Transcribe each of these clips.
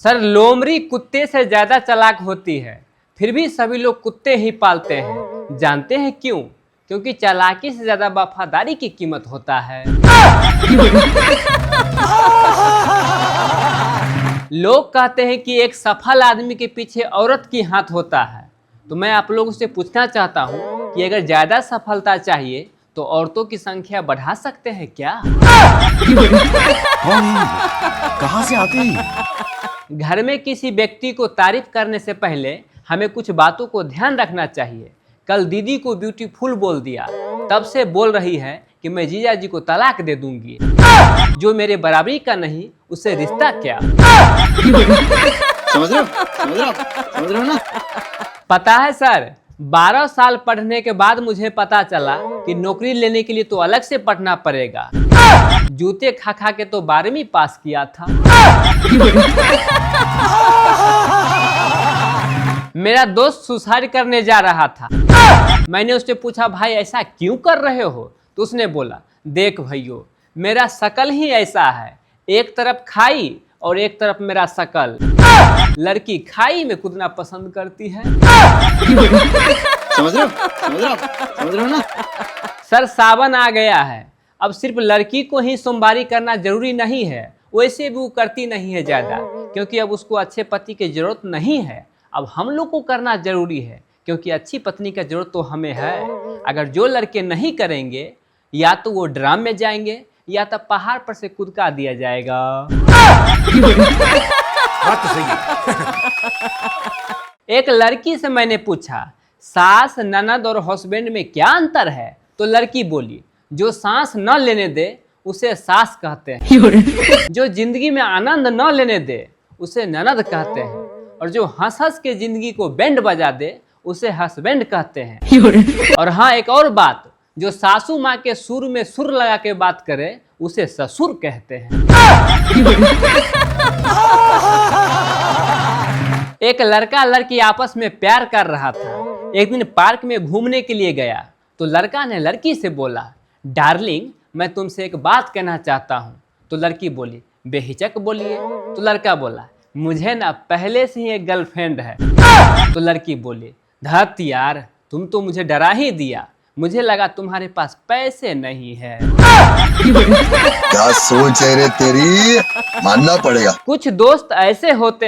Sir, लोमड़ी कुत्ते से ज्यादा चालाक होती है, फिर भी सभी लोग कुत्ते ही पालते हैं। जानते हैं क्यों? क्योंकि चालाकी से ज्यादा वफादारी की कीमत होता है। लोग कहते हैं कि एक सफल आदमी के पीछे औरत की हाथ होता है। तो मैं आप लोगों से पूछना चाहता हूँ कि अगर ज्यादा सफलता चाहिए तो औरतों की संख्या बढ़ा सकते हैं क्या? कहाँ से आते हैं? घर में किसी व्यक्ति को तारीफ करने से पहले हमें कुछ बातों को ध्यान रखना चाहिए। कल दीदी को ब्यूटीफुल बोल दिया, तब से बोल रही है कि मैं जीजा जी को तलाक दे दूंगी। जो मेरे बराबरी का नहीं, उससे रिश्ता क्या? समझ रहे हो ना? पता है सर, 12 साल पढ़ने के बाद मुझे पता चला कि नौकरी लेने के लिए तो अलग से पढ़ना पड़ेगा। जूते खा खा के तो 12वीं पास किया था। मेरा दोस्त सुसाइड करने जा रहा था। मैंने उससे पूछा, भाई ऐसा क्यों कर रहे हो? तो उसने बोला, देख भैया, मेरा शकल ही ऐसा है, एक तरफ खाई और एक तरफ मेरा शकल। लड़की खाई में कूदना पसंद करती है। समझ रहे हो ना? सर, सावन आ गया है, अब सिर्फ लड़की को ही सोमवारी करना जरूरी नहीं है। वैसे भी वो करती नहीं है ज्यादा, क्योंकि अब उसको अच्छे पति की जरूरत नहीं है। अब हम लोग को करना जरूरी है, क्योंकि अच्छी पत्नी का जरूरत तो हमें है। अगर जो लड़के नहीं करेंगे, या तो वो ड्राम में जाएंगे या तो पहाड़ पर से कूदका दिया जाएगा। बात तो सही है। एक लड़की से मैंने पूछा, सास, ननद और हस्बैंड में क्या अंतर है? तो लड़की बोली, जो सांस न लेने दे उसे सास कहते हैं, जो जिंदगी में आनंद न लेने दे उसे ननद कहते हैं, और जो हंस हंस के जिंदगी को बैंड बजा दे उसे हस्बैंड कहते हैं। और हाँ, एक और बात, जो सासू माँ के सुर में सुर लगा के बात करे उसे ससुर कहते हैं। एक लड़का लड़की आपस में प्यार कर रहा था। एक दिन पार्क में घूमने के लिए गया तो लड़का ने लड़की से बोला, डार्लिंग, मैं तुमसे एक बात कहना चाहता हूँ। तो लड़की बोली, बेहिचक बोलिए। तो लड़का बोला, मुझे ना पहले से ही एक गर्लफ्रेंड है। तो लड़की बोली, धत यार, तुम तो मुझे डरा ही दिया, मुझे लगा तुम्हारे पास पैसे नहीं है। क्या सोच है रे तेरी, मानना पड़ेगा। कुछ दोस्त ऐसे होते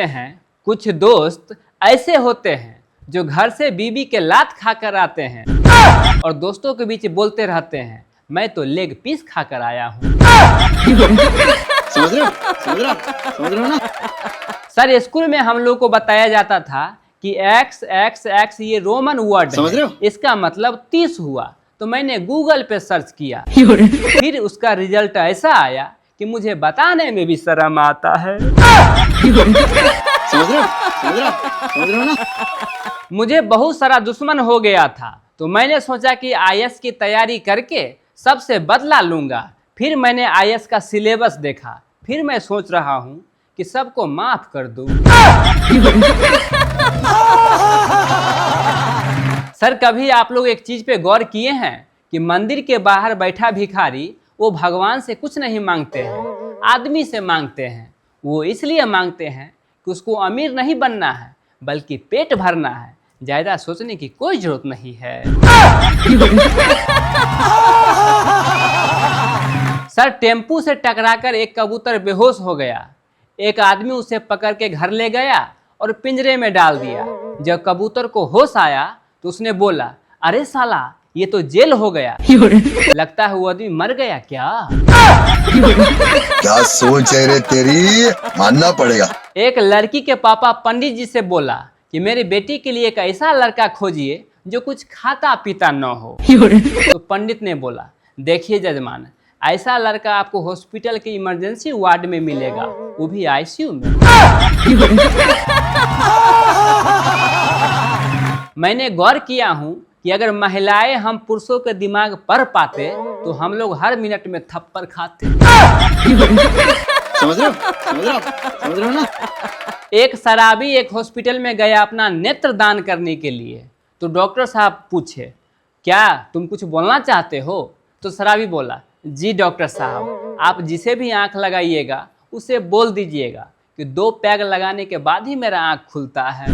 हैं जो घर से बीबी के लात खाकर आते हैं और दोस्तों के बीच बोलते रहते हैं, मैं तो लेग पीस खाकर आया हूँ। समझ रहे हो ना? सर, स्कूल में हम लोग को बताया जाता था कि एक्स एक्स एक्स ये रोमन वर्ड समझ रहे हो? इसका मतलब 30 हुआ। तो मैंने गूगल पे सर्च किया, फिर उसका रिजल्ट ऐसा आया कि मुझे बताने में भी शर्म आता है। समझ रहे हो ना? मुझे बहुत सारा दुश्मन हो गया था, तो मैंने सोचा कि आईएएस की तैयारी करके सबसे बदला लूंगा। फिर मैंने आईएएस का सिलेबस देखा, फिर मैं सोच रहा हूँ कि सबको माफ कर दूं। सर, कभी आप लोग एक चीज पे गौर किए हैं कि मंदिर के बाहर बैठा भिखारी वो भगवान से कुछ नहीं मांगते हैं, आदमी से मांगते हैं। वो इसलिए मांगते हैं कि उसको अमीर नहीं बनना है, बल्कि पेट भरना है। ज्यादा सोचने की कोई जरूरत नहीं है। सर, टेम्पू से टकराकर एक कबूतर बेहोश हो गया। एक आदमी उसे पकड़ के घर ले गया और पिंजरे में डाल दिया। जब कबूतर को होश आया तो उसने बोला, अरे साला, ये तो जेल हो गया। लगता है वो आदमी मर गया क्या? क्या सोच है रे तेरी, मानना पड़ेगा। एक लड़की के पापा पंडित जी से बोला कि मेरी बेटी के लिए एक ऐसा लड़का खोजिए जो कुछ खाता पीता न हो। तो पंडित ने बोला, देखिए जजमान, ऐसा लड़का आपको हॉस्पिटल के इमरजेंसी वार्ड में मिलेगा, वो भी आईसीयू में। मैंने गौर किया हूँ कि अगर महिलाएं हम पुरुषों के दिमाग पढ़ पाते तो हम लोग हर मिनट में थप्पड़ खाते। समझ रहे हो ना? एक शराबी एक हॉस्पिटल में गया अपना नेत्र दान करने के लिए। तो डॉक्टर साहब पूछे, क्या तुम कुछ बोलना चाहते हो? तो शराबी बोला, जी डॉक्टर साहब, आप जिसे भी आंख लगाइएगा उसे बोल दीजिएगा कि 2 पैग लगाने के बाद ही मेरा आँख खुलता है।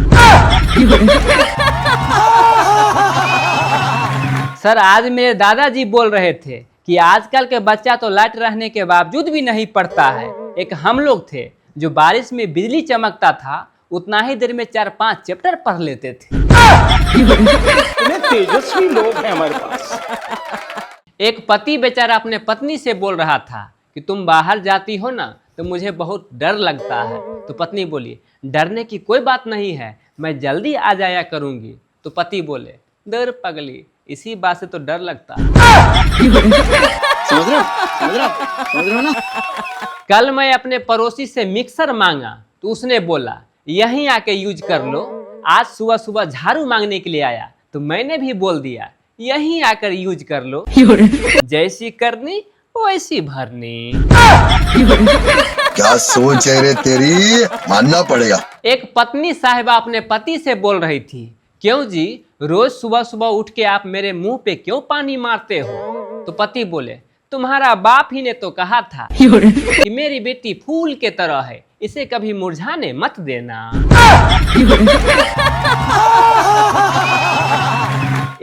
सर आज मेरे दादाजी बोल रहे थे कि आजकल के बच्चा तो लाइट रहने के बावजूद भी नहीं पढ़ता है। एक हम लोग थे जो बारिश में बिजली चमकता था उतना ही देर में 4-5 चैप्टर पढ़ लेते थे। इतने तेजस्वी लोग हैं हमारे पास। एक पति बेचारा अपने पत्नी से बोल रहा था कि तुम बाहर जाती हो ना तो मुझे बहुत डर लगता है। तो पत्नी बोली डरने की कोई बात नहीं है, मैं जल्दी आ जाया करूंगी। तो पति बोले डर पगली, इसी बात से तो डर लगता है। समझ रहे हो? समझ रहे हो? समझ रहे हो ना? कल मैं अपने पड़ोसी से मिक्सर मांगा तो उसने बोला यहीं आके यूज कर लो। आज सुबह सुबह झाड़ू मांगने के लिए आया तो मैंने भी बोल दिया यहीं आकर यूज कर लो। जैसी करनी वैसी भरनी। क्या सोच है रे तेरी, मानना पड़ेगा। एक पत्नी साहिबा अपने पति से बोल रही थी क्यों जी रोज सुबह सुबह उठ के आप मेरे मुंह पे क्यों पानी मारते हो। तो पति बोले तुम्हारा बाप ही ने तो कहा था कि मेरी बेटी फूल के तरह है, इसे कभी मुरझाने मत देना।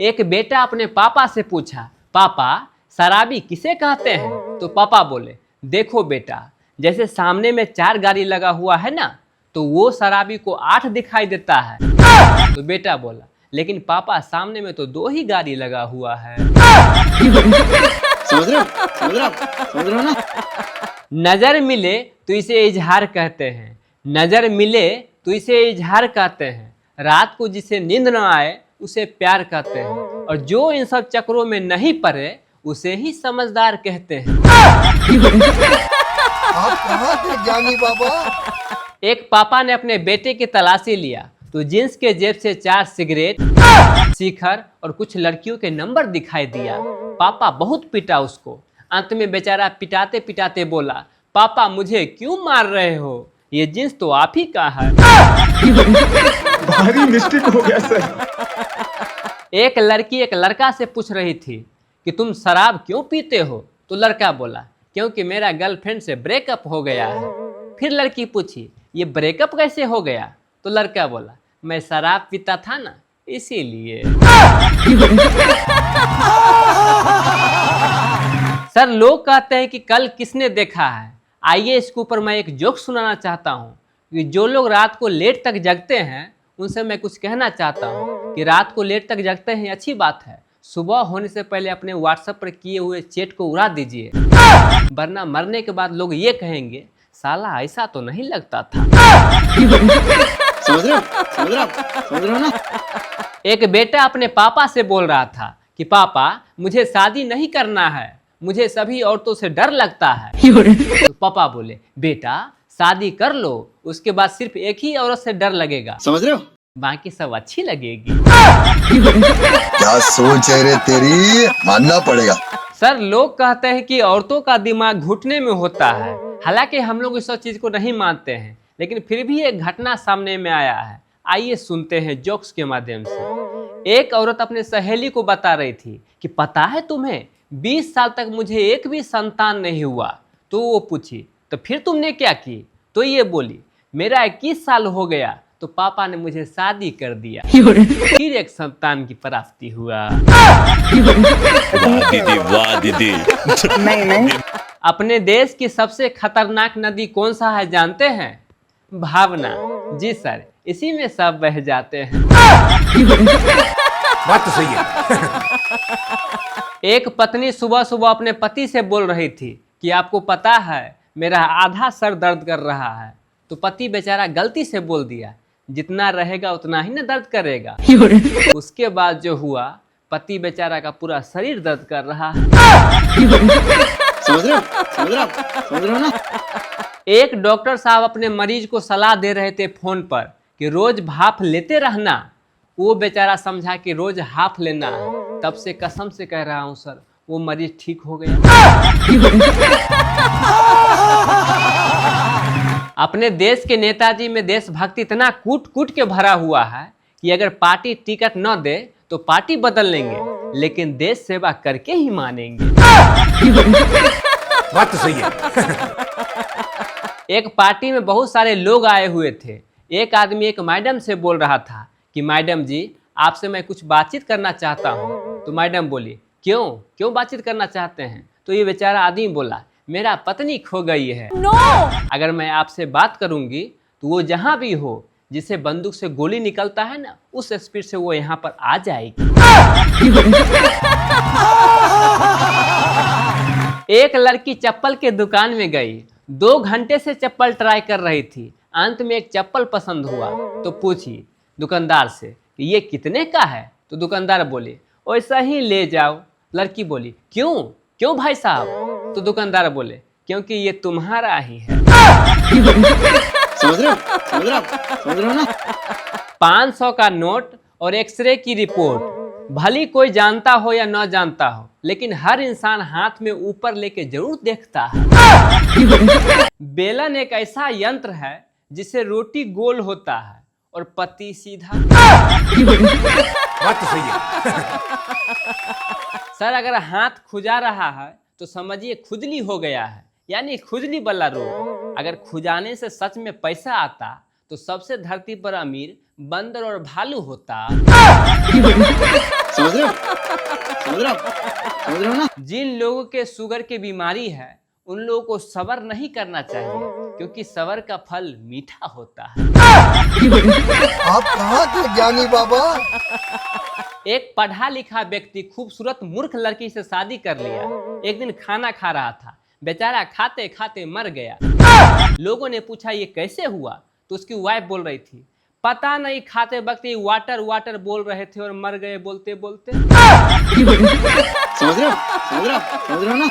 एक बेटा अपने पापा से पूछा पापा शराबी किसे कहते हैं। तो पापा बोले देखो बेटा जैसे सामने में 4 गाड़ी लगा हुआ है ना तो वो शराबी को 8 दिखाई देता है। तो बेटा बोला लेकिन पापा सामने में तो 2 ही गाड़ी लगा हुआ है। समझ रहे हो? समझ रहे हो? समझ रहे हो ना? नजर मिले तो इसे इजहार कहते हैं, नजर मिले तो इसे इजहार कहते हैं। रात को जिसे नींद न आए उसे प्यार कहते हैं और जो इन सब चक्रों में नहीं पड़े उसे ही समझदार कहते हैं। आप कहाँ थे ज्ञानी बाबा? एक पापा ने अपने बेटे की तलाशी लिया तो जींस के जेब से 4 सिगरेट, शिखर और कुछ लड़कियों के नंबर दिखाई दिया। पापा बहुत पीटा उसको। अंत में बेचारा पिटाते पिटाते बोला पापा मुझे क्यों मार रहे हो, ये जींस तो आप ही का है। भारी मिस्टेक हो गया सर। एक लड़की एक लड़का से पूछ रही थी कि तुम शराब क्यों पीते हो। तो लड़का बोला क्योंकि मेरा गर्लफ्रेंड से ब्रेकअप हो गया है। फिर लड़की पूछी ये ब्रेकअप कैसे हो गया। तो लड़का बोला मैं शराब पीता था ना इसीलिए। सर लोग कहते हैं कि कल किसने देखा है। आइए इसके ऊपर मैं एक जोक सुनाना चाहता हूँ कि जो लोग रात को लेट तक जगते हैं उनसे मैं कुछ कहना चाहता हूँ कि रात को लेट तक जगते हैं अच्छी बात है, सुबह होने से पहले अपने व्हाट्सएप पर किए हुए चैट को उड़ा दीजिए, वरना मरने के बाद लोग ये कहेंगे साला ऐसा तो नहीं लगता था। समझ रहे हो? समझ रहे हो? समझ रहे हो ना? एक बेटा अपने पापा से बोल रहा था कि पापा मुझे शादी नहीं करना है, मुझे सभी औरतों से डर लगता है। तो पापा बोले बेटा शादी कर लो, उसके बाद सिर्फ एक ही औरत से डर लगेगा, समझ रहे हो? बाकी सब अच्छी लगेगी। क्या सोच है रे तेरी, मानना पड़ेगा। सर लोग कहते हैं कि औरतों का दिमाग घुटने में होता है, हालांकि हम लोग इस सब चीज को नहीं मानते हैं, लेकिन फिर भी एक घटना सामने में आया है। आइए सुनते हैं जोक्स के माध्यम से। एक औरत अपने सहेली को बता रही थी कि पता है तुम्हें 20 साल तक मुझे एक भी संतान नहीं हुआ। तो वो पूछी तो फिर तुमने क्या की। तो ये बोली मेरा 21 साल हो गया तो पापा ने मुझे शादी कर दिया, फिर एक संतान की प्राप्ति हुआ। वाह दीदी। अपने देश की सबसे खतरनाक नदी कौन सा है जानते हैं? भावना। जी सर, इसी में सब बह जाते हैं। बात तो सही है। एक पत्नी सुबह सुबह अपने पति से बोल रही थी कि आपको पता है मेरा आधा सर दर्द कर रहा है। तो पति बेचारा गलती से बोल दिया जितना रहेगा उतना ही ना दर्द करेगा। उसके बाद जो हुआ, पति बेचारा का पूरा शरीर दर्द कर रहा है। समझ रहे हो? समझ रहे हो? समझ रहे हो ना? एक डॉक्टर साहब अपने मरीज को सलाह दे रहे थे फोन पर कि रोज भाप लेते रहना। वो बेचारा समझा कि रोज हाफ लेना है। तब से कसम से कह रहा हूँ सर, वो मरीज ठीक हो गया। अपने देश के नेताजी में देशभक्ति इतना कूट कूट के भरा हुआ है कि अगर पार्टी टिकट न दे तो पार्टी बदल लेंगे, लेकिन देश सेवा करके ही मानेंगे। बात तो सही है। एक पार्टी में बहुत सारे लोग आए हुए थे। एक आदमी एक मैडम से बोल रहा था कि मैडम जी, आपसे मैं कुछ बातचीत करना चाहता हूँ। तो मैडम बोली, क्यों क्यों बातचीत करना चाहते हैं? तो ये बेचारा आदमी बोला, मेरा पत्नी खो गई है। अगर मैं आपसे बात करूंगी तो वो जहाँ भी हो, जिसे बंदूक से गोली निकलता है ना, उस स्पीड से वो यहाँ पर आ जाएगी। एक लड़की चप्पल के दुकान में गई, 2 घंटे से चप्पल ट्राई कर रही थी। अंत में एक चप्पल पसंद हुआ तो पूछी दुकानदार से कि ये कितने का है? तो दुकानदार बोले, वैसा ही ले जाओ। लड़की बोली, क्यों क्यों भाई साहब? तो दुकानदार बोले, क्योंकि ये तुम्हारा ही है। समझ रहे हो? समझ रहे हो? समझ रहे हो ना? 500 का नोट और एक्सरे की रिपोर्ट, भली कोई जानता हो या न जानता हो, लेकिन हर इंसान हाथ में ऊपर लेके जरूर देखता है। बेलन एक ऐसा यंत्र है जिससे रोटी गोल होता है और पति सीधा। बात तो सही है। सर, अगर हाथ खुजा रहा है तो समझिए खुजली हो गया है, यानी खुजली वाला रोग। अगर खुजाने से सच में पैसा आता तो सबसे धरती पर अमीर बंदर और भालू होता। समझ रहे हो? समझ रहे हो? समझ रहे हो ना? जिन लोगों के शुगर की बीमारी है उन लोगों को सब्र नहीं करना चाहिए, क्योंकि सब्र का फल मीठा होता है। आप कहाँ थे ज्ञानी बाबा? एक पढ़ा लिखा व्यक्ति खूबसूरत मूर्ख लड़की से शादी कर लिया। एक दिन खाना खा रहा था, बेचारा खाते खाते मर गया। लोगों ने पूछा ये कैसे हुआ? तो उसकी वाइफ बोल रही थी, पता नहीं, खाते वक्त ये वाटर वाटर बोल रहे थे और मर गए बोलते बोलते। समझ रहे हो? समझ रहे हो? समझ रहे हो ना?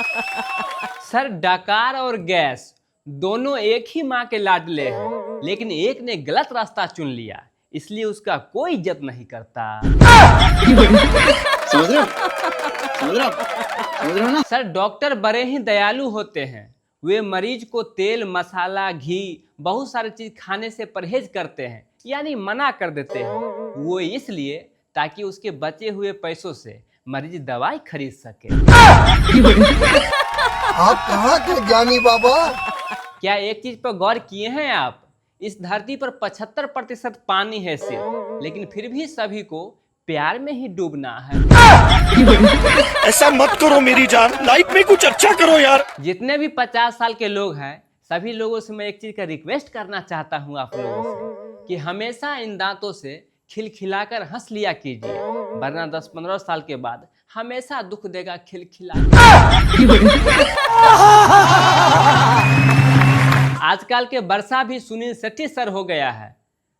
सर, डकार और गैस दोनों एक ही माँ के लाडले हैं, लेकिन एक ने गलत रास्ता चुन लिया, इसलिए उसका कोई इज्जत नहीं करता। समझ रहे हो? समझ रहे हो? समझ रहे हो ना? सर, डॉक्टर बड़े ही दयालु होते हैं। वे मरीज को तेल, मसाला, घी, बहुत सारी चीज खाने से परहेज करते हैं, यानी मना कर देते हैं। वो इसलिए ताकि उसके बचे हुए पैसों से मरीज दवाई खरीद सके। आप कहाँ थे ज्ञानी बाबा? क्या एक चीज पर गौर किए हैं आप? इस धरती पर 75% पानी है सिर्फ, लेकिन फिर भी सभी को प्यार में ही डूबना है। ऐसा मत करो मेरी जान, लाइफ में कुछ अच्छा करो यार। जितने भी 50 साल के लोग हैं, सभी लोगों से मैं एक चीज का रिक्वेस्ट करना चाहता हूँ आप लोगों से, कि हमेशा इन दांतों से खिलखिलाकर हंस लिया कीजिए, वरना 10-15 साल के बाद हमेशा दुख देगा खिलखिला। आजकल के वर्षा भी सुनील शेट्टी सर हो गया है।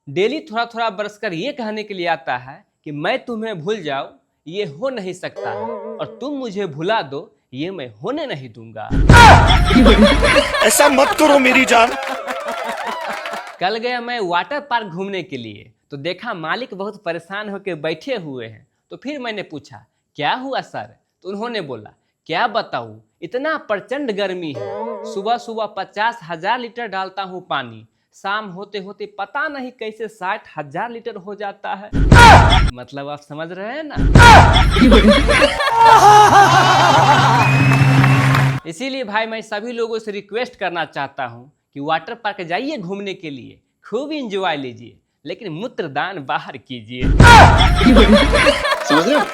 डेली थोड़ा थोड़ा बरस कर ये कहने के लिए आता है कि मैं तुम्हें भूल जाऊं, ये हो नहीं सकता, और तुम मुझे भुला दो, ये मैं होने नहीं दूंगा। ऐसा मत करो मेरी जान। कल गया मैं वाटर पार्क घूमने के लिए, तो देखा मालिक बहुत परेशान होकर बैठे हुए हैं। तो फिर मैंने पूछा, क्या हुआ सर? तो उन्होंने बोला, क्या बताऊं, इतना प्रचंड गर्मी है, सुबह सुबह 50,000 लीटर डालता हूं पानी, शाम होते होते पता नहीं कैसे 60,000 लीटर हो जाता है। मतलब आप समझ रहे हैं ना? इसीलिए भाई मैं सभी लोगों से रिक्वेस्ट करना चाहता हूं कि वाटर पार्क जाइए घूमने के लिए, खूब इंजॉय लीजिए, लेकिन मूत्रदान बाहर कीजिए। समझ रहे हो?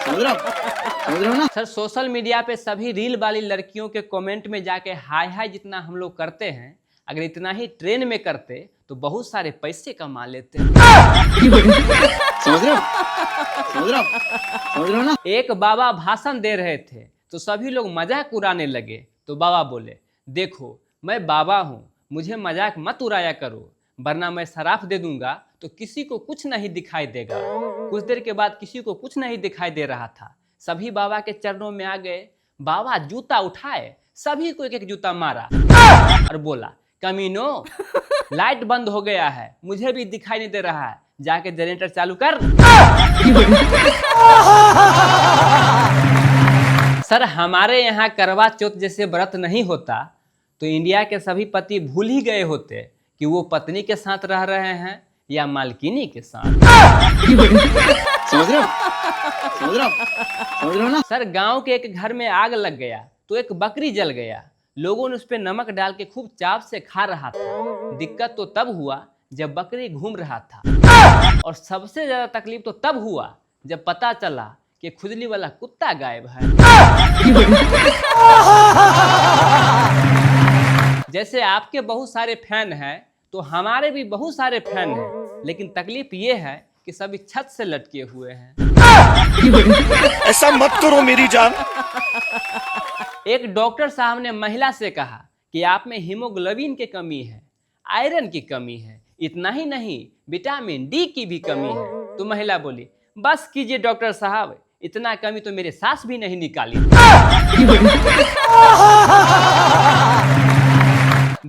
समझ रहे हो? समझ रहे हो ना? सर, सोशल मीडिया पे सभी रील वाली लड़कियों के कमेंट में जाके हाय हाय जितना हम लोग करते हैं, अगर इतना ही ट्रेन में करते तो बहुत सारे पैसे कमा लेते। समझ रहे हो? समझ रहे हो? समझ रहे हो ना? एक बाबा भाषण दे रहे थे तो सभी लोग मजाक उड़ाने लगे। तो बाबा बोले, देखो मैं बाबा हूँ, मुझे मजाक मत उड़ाया करो, वरना मैं शराफ दे दूंगा तो किसी को कुछ नहीं दिखाई देगा। कुछ देर के बाद किसी को कुछ नहीं दिखाई दे रहा था, सभी बाबा के चरणों में आ गए। बाबा जूता उठाए, सभी को एक एक जूता मारा और बोला, कमीनो, लाइट बंद हो गया है, मुझे भी दिखाई नहीं दे रहा है, जाके जनरेटर चालू कर। सर, हमारे यहाँ करवा चौथ जैसे व्रत नहीं होता तो इंडिया के सभी पति भूल ही गए होते कि वो पत्नी के साथ रह रहे हैं या मालकिनी के साथ। समझ रहे हो? समझ रहे हो? समझ रहे हो ना? सर, गांव के एक घर में आग लग गया तो एक बकरी जल गया। लोगों ने उस पर नमक डाल के खूब चाव से खा रहा था। दिक्कत तो तब हुआ जब बकरी घूम रहा था, और सबसे ज्यादा तकलीफ तो तब हुआ जब पता चला कि खुजली वाला कुत्ता गायब है। जैसे आपके बहुत सारे फैन हैं तो हमारे भी बहुत सारे फैन हैं, लेकिन तकलीफ ये है कि सभी छत से लटके हुए हैं। ऐसा मत करो मेरी जान। एक डॉक्टर साहब ने महिला से कहा कि आप में हीमोग्लोबिन की कमी है, आयरन की कमी है, इतना ही नहीं विटामिन डी की भी कमी है। तो महिला बोली, बस कीजिए डॉक्टर साहब, इतना कमी तो मेरे सास भी नहीं निकाली।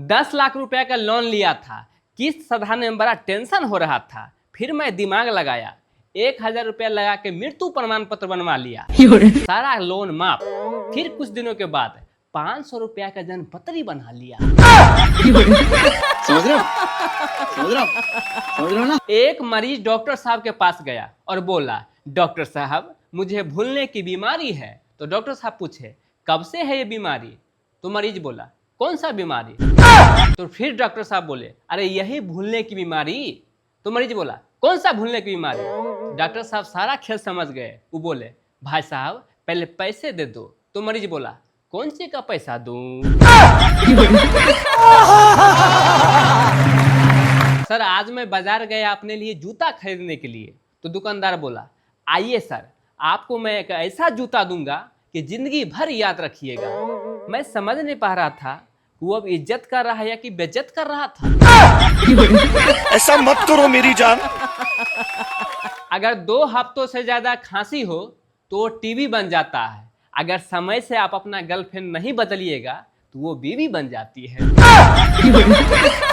10 लाख रुपए का लोन लिया था, किस्त सधारने में बड़ा टेंशन हो रहा था। फिर मैं दिमाग लगाया, 1000 रुपया लगा के मृत्यु प्रमाण पत्र बनवा लिया, सारा लोन माफ। फिर कुछ दिनों के बाद 500 रुपया का जन्म पत्री बना लिया। समझ रहे हो? समझ रहे हो? समझ रहे हो ना? एक मरीज डॉक्टर साहब के पास गया और बोला, डॉक्टर साहब मुझे भूलने की बीमारी है। तो डॉक्टर साहब पूछे, कब से है ये बीमारी? तो मरीज बोला, कौन सा बीमारी? तो फिर डॉक्टर साहब बोले, अरे यही भूलने की बीमारी। तो मरीज बोला, कौन सा भूलने की बीमारी? डॉक्टर साहब सारा खेल समझ गए। वो बोले, भाई साहब पहले पैसे दे दो। तो मरीज बोला, कौन सी का पैसा दूं? सर आज मैं बाजार गया अपने लिए जूता खरीदने के लिए। तो दुकानदार बोला, आइए सर, आपको मैं एक ऐसा जूता दूंगा कि जिंदगी भर याद रखिएगा। मैं समझ नहीं पा रहा था वो अब इज्जत कर रहा है या कि बेइज्जत कर रहा था। ऐसा मत करो मेरी जान। अगर 2 हफ्तों से ज्यादा खांसी हो तो टीबी बन जाता है। अगर समय से आप अपना गर्लफ्रेंड नहीं बदलिएगा तो वो बीवी बन जाती है।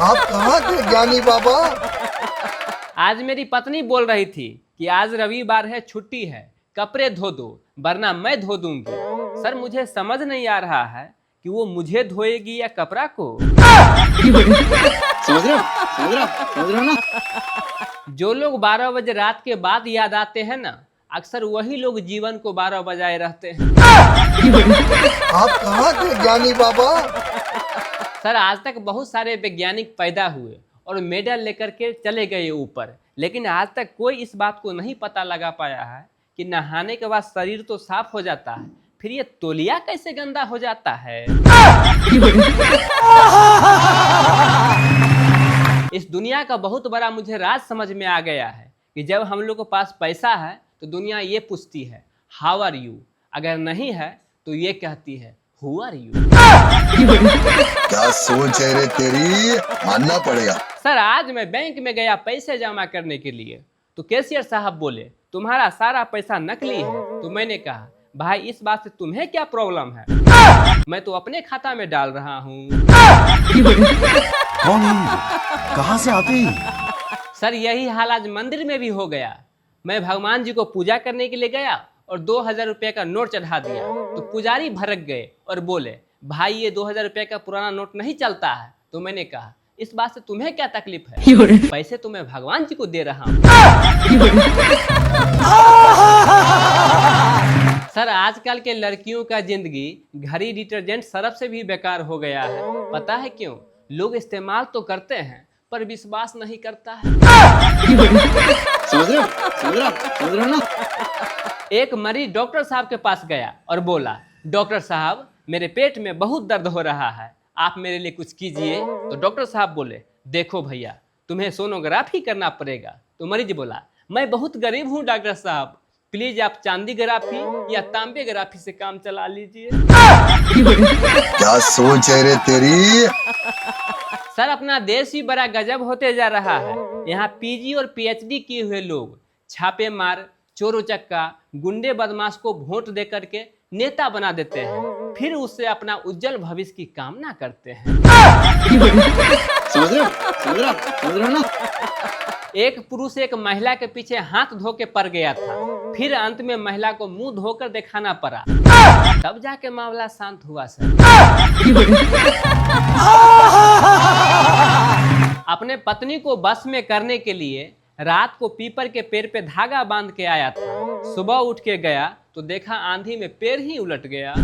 आप कहाँ थे ज्ञानी बाबा? आज मेरी पत्नी बोल रही थी कि आज रविवार है, छुट्टी है, कपड़े धो दो वरना मैं धो दूंगी। सर मुझे समझ नहीं आ रहा है कि वो मुझे धोएगी या कपड़ा को। समझ रहे हो? समझ रहे हो? समझ रहे हो ना? जो लोग 12 बजे रात के बाद याद आते हैं ना, अक्सर वही लोग जीवन को 12 बजाए रहते हैं। आप कहाँ थे ज्ञानी बाबा? सर आज तक बहुत सारे वैज्ञानिक पैदा हुए और मेडल लेकर के चले गए ऊपर, लेकिन आज तक कोई इस बात को नहीं पता लगा पाया है कि नहाने के बाद शरीर तो साफ हो जाता है, फिर ये तौलिया कैसे गंदा हो जाता है। इस दुनिया का बहुत बड़ा मुझे राज समझ में आ गया है कि जब हम लोग के पास पैसा है तो दुनिया ये पूछती है, हाउ आर यू? अगर नहीं है तो ये कहती है, हु आर यू? क्या सोच है रे तेरी, मानना पड़ेगा। सर आज मैं बैंक में गया पैसे जमा करने के लिए, तो कैशियर साहब बोले, तुम्हारा सारा पैसा नकली है। तो मैंने कहा, भाई इस बात से तुम्हें क्या प्रॉब्लम है? मैं तो अपने खाता में डाल रहा हूँ। कौन है? कहाँ से आते हैं? सर यही हाल आज मंदिर में भी हो गया। मैं भगवान जी को पूजा करने के लिए गया और 2000 रुपये का नोट चढ़ा दिया। तो पुजारी भड़क गए और बोले, भाई ये 2000 रुपये का पुराना नोट नहीं चलता है। तो मैंने कहा, इस बात से तुम्हें क्या तकलीफ है? पैसे तो मैं भगवान जी को दे रहा हूँ। सर आजकल के लड़कियों का जिंदगी घड़ी डिटर्जेंट सरफ से भी बेकार हो गया है। पता है क्यों? लोग इस्तेमाल तो करते हैं पर विश्वास नहीं करता है। समझ रहे हो? समझ रहे हो? समझ रहे हो ना? एक मरीज डॉक्टर साहब के पास गया और बोला, डॉक्टर साहब मेरे पेट में बहुत दर्द हो रहा है, आप मेरे लिए कुछ कीजिए। तो डॉक्टर साहब बोले, देखो भैया तुम्हें सोनोग्राफी करना पड़ेगा। तो मरीज बोला, मैं बहुत गरीब हूँ डॉक्टर साहब, प्लीज आप चांदी ग्राफी या तांबे ग्राफी से काम चला लीजिए। क्या सोच है रे तेरी? सर अपना देश ही बड़ा गजब होते जा रहा है। यहाँ पीजी और पीएचडी किए हुए लोग छापे मार, चोर चक्का, गुंडे बदमाश को वोट दे करके नेता बना देते हैं, फिर उससे अपना उज्जवल भविष्य की कामना करते हैं। समझ रहे हो? समझ रहे हो? समझ रहे हो ना? एक पुरुष एक महिला के पीछे हाथ धो के पड़ गया था, फिर अंत में महिला को मुंह धोकर दिखाना पड़ा, तब जाके मामला शांत हुआ। सर अपने पत्नी को बस में करने के लिए रात को पीपल के पेड़ पे धागा बांध के आया था। सुबह उठ के गया तो देखा आंधी में पेड़ ही उलट गया। समझ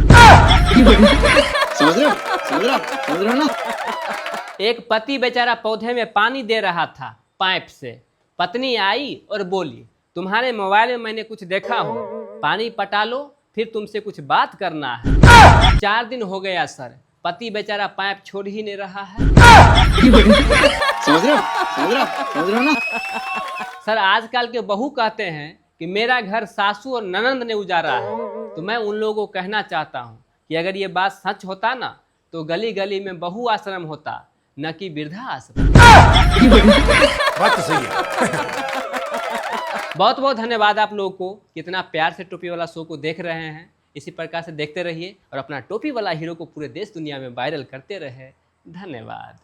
रहे हो समझ रहे हो समझ रहे हो ना। एक पति बेचारा पौधे में पानी दे रहा था पाइप से। पत्नी आई और बोली, तुम्हारे मोबाइल में मैंने कुछ देखा हो, पानी पटा लो, फिर तुमसे कुछ बात करना है। 4 दिन हो गया सर, पति बेचारा पाइप छोड़ ही नहीं रहा है। समझ रहे हो समझ रहे हो समझ रहे हो ना। सर आजकल के बहू कहते हैं कि मेरा घर सासू और ननंद ने उजाड़ा है। तो मैं उन लोगों को कहना चाहता हूँ कि अगर ये बात सच होता ना तो गली गली में बहु आश्रम होता, न कि वृद्धा आश्रम। बात तो सही है। बहुत बहुत धन्यवाद आप लोगों को, कितना प्यार से टोपी वाला शो को देख रहे हैं। इसी प्रकार से देखते रहिए और अपना टोपी वाला हीरो को पूरे देश दुनिया में वायरल करते रहे। धन्यवाद।